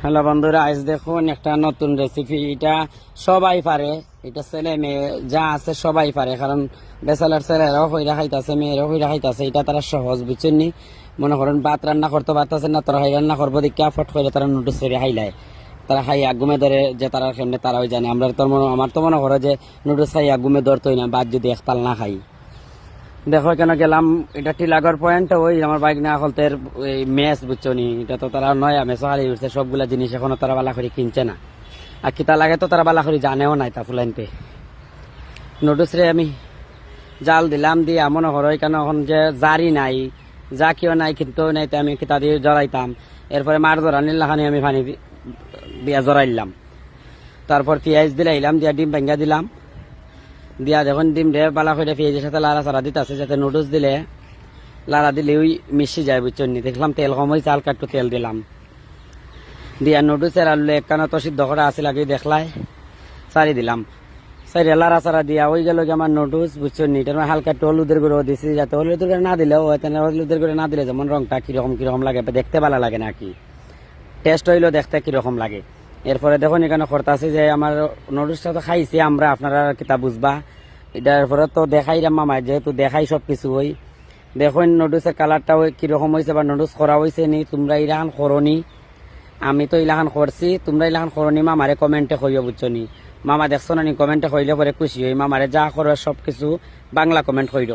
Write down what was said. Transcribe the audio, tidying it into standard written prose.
Hello বন্ধুরা, আজ দেখুন একটা নতুন রেসিপি। এটা সবাই পারে, এটা ছেলে মেয়ে যা আছে সবাই পারে, কারণ বেসালার ছেলেরাও হইরা খাইতেছে, মেয়েরাও হইরা খাইতেছে। এটা তারা সহজ, বুঝছেন নি? মনে করেন ভাত রান্না করতে পারতেছে না, তারা হাই রান্না করবো দেখে ফট করে তারা নুডলস করে খাইলায়। তারা খাই আগুমে ধরে যে তারা কেমনে তারাও জানে। আমরা তো আমার তো মনে করো যে নুডলস খাই আগুমে ধরতোই না, ভাত যদি একতাল না খাই। দেখো কেন গেলাম, এটা টিলাগর পয়েন্ট, ওই আমার বাইক না হলতের মেস, বুঝছো নি? এটা তো তারা নয়া মেসো হারিয়ে উঠছে, সবগুলা জিনিস এখনো তারা বালা করে কিনছে না। আর কিতা লাগে তো তারা বালা করে জানেও নাই তা ফুলাইনতে। নুডলস রে আমি জাল দিলাম, দিয়ে মনে করো এখানে এখন যে জারি নাই, যা কেউ নাই কিন্তু নাই, তো আমি কিতা দিয়ে জড়াইতাম। এরপরে মার জড়া নিলাখানি আমি পানি দিয়া জড়াইলাম। তারপর পেঁয়াজ দিলাইলাম, দিয়া ডিম ভাঙ্গা দিলাম, দিয়া যখন ডিম দিয়ে বালা করে পেঁয়াজের সাথে লাড়া চাড়া দিতে আছে, যাতে নুডলস দিলে লাড়া দিলে ওই মিশে যায়, বুঝছেন নি? দেখলাম তেল কম হয়েছে, হালকা একটু তেল দিলাম, দিয়া নুডলসের আলু একখানা তো সিদ্ধ করা আছে লাগে দেখলাই সারি দিলাম। সারি লাড়া চাড়া দিয়া ওই গেল আমার নুডলস, বুঝছেন নি? এটা হালকা একটু হলুদের গুঁড়ো দিছি, যাতে হলুদের গুঁড়ো না দিলেও হলুদের গুঁড়ো না দিলে যেমন রংটা কিরকম কিরকম লাগে, দেখতে ভালো লাগে নাকি, টেস্ট হইলেও দেখতে কিরকম লাগে। এরপরে দেখুন এখানে খরতা আছে যে আমার নুডলসটা তো খাইছি আমরা, আপনারা কিতা বুঝবা। এটার পরে তো দেখাই মামায়, যেহেতু দেখাই সব কিছু। ওই দেখুন নুডলসের কালারটা ওই কিরকম হয়েছে, বা নুডলস করা হয়েছে নি, তোমরা ইলাখান করনি। আমি তো ইলাখান করছি, তোমরা ইলাখান করনি মামারে কমেন্টে কইও, বুঝছো নি? মামা দেখছো না নি? কমেন্টে কইলে পরে খুশি হই। মামারে যা করো সব কিছু বাংলা কমেন্ট কইল।